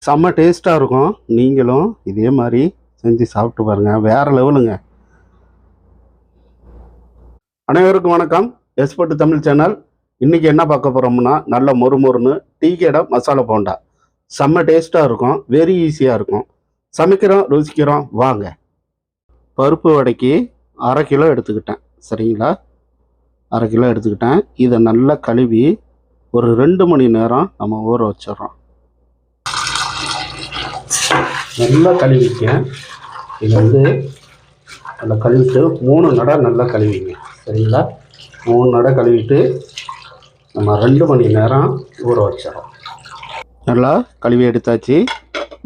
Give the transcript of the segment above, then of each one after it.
செம்ம டேஸ்ட்டாக இருக்கும். நீங்களும் இதே மாதிரி செஞ்சு சாப்பிட்டு பாருங்கள், வேறு லெவலுங்க. அனைவருக்கும் வணக்கம். எஸ்பர்ட் தமிழ் சேனல். இன்றைக்கி என்ன பார்க்க போகிறோம்னா, நல்ல மொறுமொறுன்னு டீ கடை மசாலா போண்டா. செம்ம டேஸ்ட்டாக இருக்கும், வெரி ஈஸியாக இருக்கும். சமைக்கிறோம், ருசிக்கிறோம், வாங்க. பருப்பு வடைக்கு 1/2 கிலோ எடுத்துக்கிட்டேன், சரிங்களா? 1/2 கிலோ எடுத்துக்கிட்டேன். இதை நல்லா கழுவி ஒரு 2 மணி நேரம் நம்ம ஊற வச்சிடறோம். நல்லா கழுவிக்கேன். இது நல்லா கழுவிட்டு 3 நடை நல்லா கழுவிங்க, சரிங்களா? 3 நடை கழுவிட்டு நம்ம 2 மணி நேரம் ஊற வச்சிடறோம். நல்லா கழுவி எடுத்தாச்சு,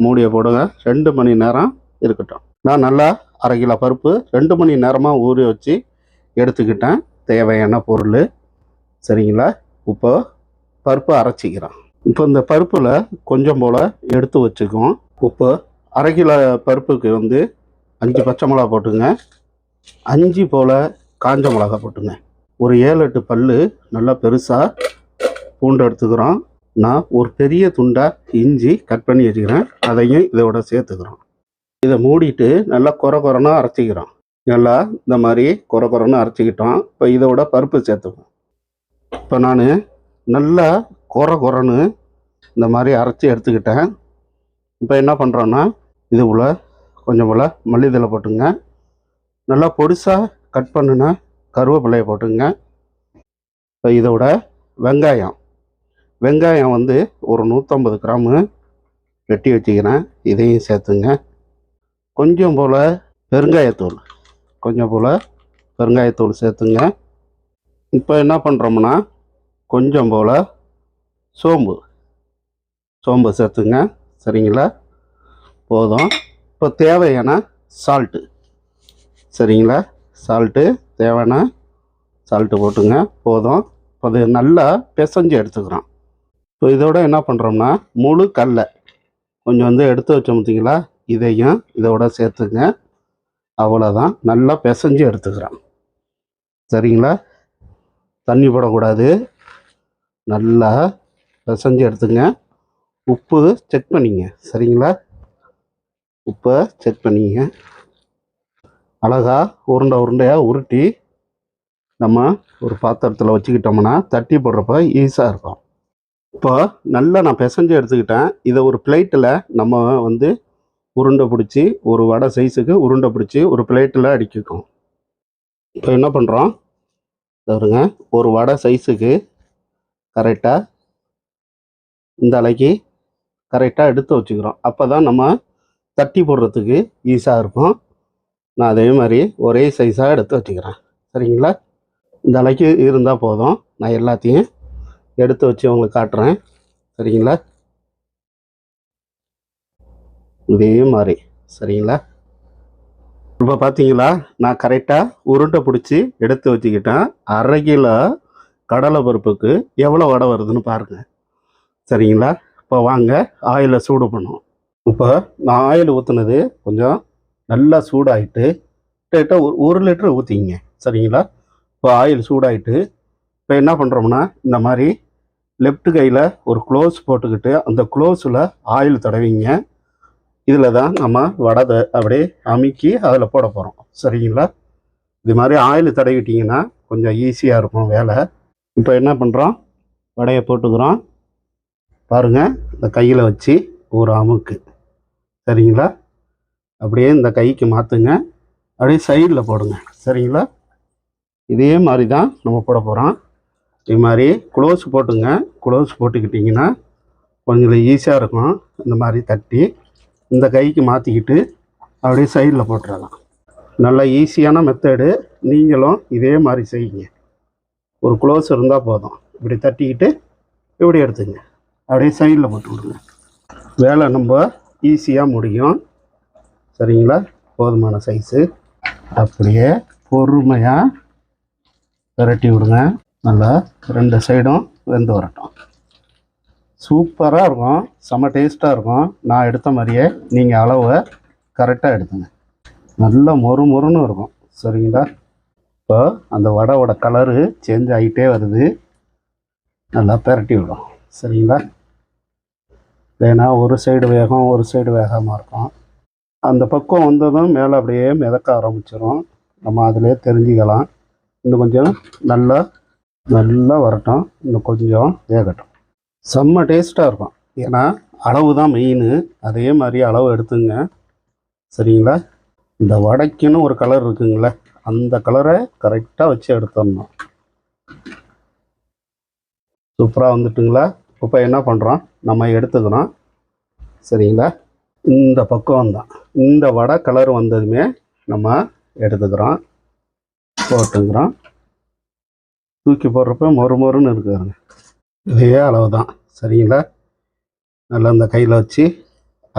மூடியை போடுங்க. 2 மணி நேரம் இருக்கட்டும். நான் நல்லா 1/2 கிலோ பருப்பு 2 மணி நேரமாக ஊற வச்சு எடுத்துக்கிட்டேன். தேவையான பொருள், சரிங்களா? இப்போ பருப்பு அரைச்சிக்கிறோம். இப்போ இந்த பருப்பில் கொஞ்சம் போல் எடுத்து வச்சுக்குவோம். இப்போ 1/2 கிலோ பருப்புக்கு 5 பச்சை மிளகா போட்டுங்க, 5 போல் காஞ்ச மிளகா போட்டுங்க, ஒரு 7-8 பல் நல்லா பெருசாக பூண்டு எடுத்துக்கிறோம். நான் ஒரு பெரிய துண்டாக இஞ்சி கட் பண்ணி வச்சுக்கிறேன், அதையும் இதோட சேர்த்துக்கிறோம். இதை மூடிட்டு நல்லா கொரன்னு அரைச்சிக்கிறோம். நல்லா இந்த மாதிரி கொரன்னு அரைச்சிக்கிட்டோம். இப்போ இதோட பருப்பு சேர்த்துக்கோம். இப்போ நான் நல்லா கொரன்னு இந்த மாதிரி அரைச்சி எடுத்துக்கிட்டேன். இப்போ என்ன பண்ணுறோன்னா, இது போல் கொஞ்சம் போல் மல்லித்தழை போட்டுங்க, நல்லா பொடிசாக கட் பண்ணுனா கருவேப்பிலையை போட்டுங்க. இப்போ இதோட வெங்காயம் ஒரு 150 கிராமு வெட்டி வச்சுக்கிறேன், இதையும் சேர்த்துங்க. கொஞ்சம் போல் பெருங்காயத்தூள் சேர்த்துங்க. இப்போ என்ன பண்ணுறோம்னா, கொஞ்சம் போல் சோம்பு சேர்த்துங்க, சரிங்களா? போதும். இப்போ தேவையான சால்ட்டு, சரிங்களா? தேவையான சால்ட்டு போட்டுங்க, போதும். இப்போ அது நல்லா பிசைஞ்சு எடுத்துக்கிறோம். இப்போ இதோட என்ன பண்ணுறோம்னா, முழு கடலை கொஞ்சம் எடுத்து வச்சோம் பார்த்தீங்களா, இதையும் இதோட சேர்த்துங்க. அவ்வளோதான், நல்லா பிசைஞ்சு எடுத்துக்கிறோம், சரிங்களா? தண்ணி போடக்கூடாது, நல்லா பிசைஞ்சு எடுத்துங்க. உப்பு செக் பண்ணிங்க, சரிங்களா? உப்பை செக் பண்ணிங்க. அழகா உருண்டையாக உருட்டி நம்ம ஒரு பாத்திரத்தில் வச்சுக்கிட்டோம்னா தட்டி போடுறப்ப ஈஸியாக இருக்கும். இப்போ நல்லா நான் பிசைஞ்சு எடுத்துக்கிட்டேன். இதை ஒரு பிளேட்டில் நம்ம உருண்டை பிடிச்சி, ஒரு வடை சைஸுக்கு உருண்டை பிடிச்சி ஒரு பிளேட்டில் அடிக்கிக்கும். இப்போ என்ன பண்ணுறோம் பாருங்க, ஒரு வடை சைஸுக்கு கரெக்டாக இந்த அலைக்கு கரெக்டாக எடுத்து வச்சுக்கிறோம். அப்போ தான் நம்ம தட்டி போடுறதுக்கு ஈஸியாக இருக்கும். நான் அதே மாதிரி ஒரே சைஸாக எடுத்து வச்சுக்கிறேன், சரிங்களா? இந்த அலைக்கு இருந்தால் போதும். நான் எல்லாத்தையும் எடுத்து வச்சு உங்களுக்கு காட்டுறேன், சரிங்களா? இதே மாதிரி, சரிங்களா? இப்போ பார்த்தீங்களா, நான் கரெக்டாக உருண்டை பிடிச்சி எடுத்து வச்சுக்கிட்டேன். 1/2 கிலோ கடலை பருப்புக்கு எவ்வளோ வடை வருதுன்னு பாருங்கள், சரிங்களா? இப்போ வாங்க ஆயிலை சூடு பண்ணுவோம். இப்போ நான் ஆயில் ஊற்றுனது கொஞ்சம் நல்லா சூடாகிட்டு, கரெக்டாக 1 லிட்டரு ஊற்றிங்க, சரிங்களா? இப்போ ஆயில் சூடாகிட்டு, இப்போ என்ன பண்ணுறோம்னா, இந்த மாதிரி லெஃப்ட் கையில் ஒரு க்ளோஸ் போட்டுக்கிட்டு அந்த க்ளோஸில் ஆயில் தடவிங்க. இதில் தான் நம்ம வடை அப்படியே அமுக்கி அதில் போட போகிறோம், சரிங்களா? இது மாதிரி ஆயில் தடவிட்டிங்கன்னா கொஞ்சம் ஈஸியாக இருக்கும் வேலை. இப்போ என்ன பண்ணுறோம், வடையை போட்டுக்கிறோம். பாருங்கள், இந்த கையில் வச்சு ஒரு அமுக்கு, சரிங்களா? அப்படியே இந்த கைக்கு மாற்றுங்க, அப்படியே சைடில் போடுங்க, சரிங்களா? இதே மாதிரி தான் நம்ம போட போகிறோம். இது மாதிரி க்ளோஸ் போட்டுங்க. க்ளோஸ் போட்டுக்கிட்டிங்கன்னா கொஞ்சம் ஈஸியாக இருக்கும். இந்த மாதிரி தட்டி இந்த கைக்கு மாற்றிக்கிட்டு அப்படியே சைடில் போட்டுடலாம். நல்லா ஈஸியான மெத்தடு. நீங்களும் இதே மாதிரி செய்யுங்க. ஒரு க்ளோஸ் இருந்தால் போதும். இப்படி தட்டிக்கிட்டு இப்படி எடுத்துங்க, அப்படியே சைடில் போட்டு விடுங்க. வேலை நம்ம ஈஸியாக முடியும், சரிங்களா? போதுமான சைஸு. அப்படியே பொறுமையாக விரட்டி விடுங்க. நல்லா 2 சைடும் வெந்து வரட்டும். சூப்பராக இருக்கும், செம்ம டேஸ்ட்டாக இருக்கும். நான் எடுத்த மாதிரியே நீங்கள் அளவை கரெக்டாக எடுத்துங்க. நல்லா மொறுன்னு இருக்கும், சரிங்களா? இப்போ அந்த வடையோட கலரு சேஞ்ச் ஆகிட்டே வருது. நல்லா பிரட்டி விடும், சரிங்களா? ஏன்னா ஒரு சைடு வேகம் ஒரு சைடு வேகாமல் இருக்கும். அந்த பக்கம் வந்ததும் மேலே அப்படியே மிதக்க ஆரம்பிச்சிடும். நம்ம அதிலே தெரிஞ்சுக்கலாம். இன்னும் கொஞ்சம் நல்லா நல்லா வரட்டும், இன்னும் கொஞ்சம் வேகட்டும். செம்ம டேஸ்ட்டாக இருக்கும். ஏன்னா அளவு தான் மெயின். அதே மாதிரி அளவு எடுத்துங்க. சரிங்களா? இந்த வடைக்குன்னு ஒரு கலர் இருக்குங்களே, அந்த கலரை கரெக்டாக வச்சு எடுத்துடணும். சூப்பராக வந்துட்டுங்களா? இப்போ என்ன பண்ணுறோம், நம்ம எடுத்துக்கிறோம். சரிங்களா? இந்த பக்கம் தான் இந்த வடை கலர் வந்ததுமே நம்ம எடுத்துக்கிறோம், போட்டுக்கிறோம். தூக்கி போடுறப்ப மொறுன்னு இருக்குதுங்க. இதே அளவு தான். சரிங்களா? நல்லா இந்த கையில் வச்சு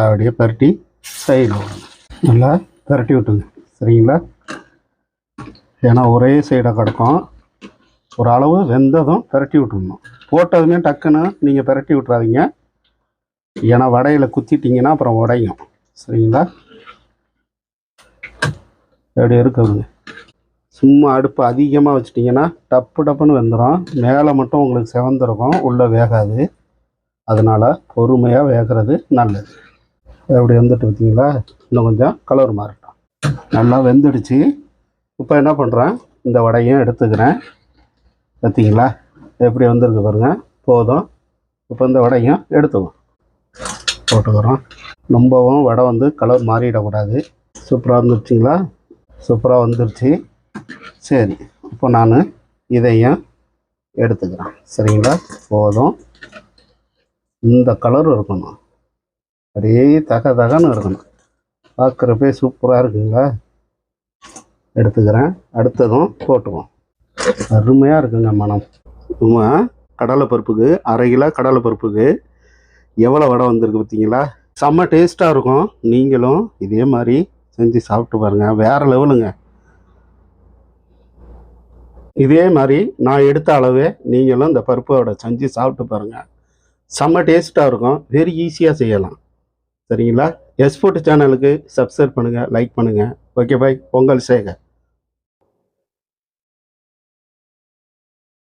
அப்படியே பரட்டி சைடில் விடணும். நல்லா பரட்டி விட்டுங்க. சரிங்களா? ஏன்னா ஒரே சைடாக கிடக்கும். ஒரு அளவு வெந்ததும் பரட்டி விட்டுடணும். போட்டதுமே டக்குன்னு நீங்கள் பரட்டி விட்றாதீங்க. ஏன்னா வடையில் குத்திட்டிங்கன்னா அப்புறம் உடையும். சரிங்களா? அப்படி இருக்குதுங்க. சும்மா அடுப்பு அதிகமாக வச்சிட்டிங்கன்னா டப்புன்னு வெந்துடும். மேலே மட்டும் உங்களுக்கு செவந்திருக்கும், உள்ளே வேகாது. அதனால் பொறுமையாக வேகிறது நல்லது. அப்படி வந்துட்டு பார்த்தீங்களா? இன்னும் கொஞ்சம் கலர் மாறட்டும். நல்லா வெந்துடுச்சு. இப்போ என்ன பண்ணுறேன், இந்த வடையும் எடுத்துக்கிறேன். பார்த்தீங்களா எப்படி வந்திருக்கு பாருங்கள். போதும். இப்போ இந்த வடையும் எடுத்துவோம், போட்டுக்கிறோம். ரொம்பவும் வடை வந்து கலர் மாறிடக்கூடாது. சூப்பராக வந்துருச்சுங்களா? சூப்பராக வந்துருச்சு. சரி, இப்போ நான் இதையும் எடுத்துக்கிறேன். சரிங்களா? போதும். இந்த கலர் இருக்கணும், அப்படியே தகன்னு இருக்கணும். பார்க்குறப்பே சூப்பராக இருக்குங்களா? எடுத்துக்கிறேன். அடுத்ததும் போட்டுவோம். அருமையாக இருக்குங்க மனம். சும்மா கடலைப்பருப்புக்கு 1/2 கிலோ கடலைப்பருப்புக்கு எவ்வளோ வடை வந்திருக்கு பார்த்தீங்களா? செம்ம டேஸ்ட்டாக இருக்கும். நீங்களும் இதே மாதிரி செஞ்சு சாப்பிட்டு பாருங்கள். வேறு லெவலுங்க. இதே மாதிரி நான் எடுத்த அளவே நீங்களும் இந்த பருப்போட செஞ்சு சாப்பிட்டு பாருங்கள். செம்ம டேஸ்ட்டாக இருக்கும். வெரி ஈஸியாக செய்யலாம். சரிங்களா? எஸ்போர்ட் சேனலுக்கு சப்ஸ்கிரைப் பண்ணுங்கள், லைக் பண்ணுங்கள். Okay bye. பொங்கல் சேகர்.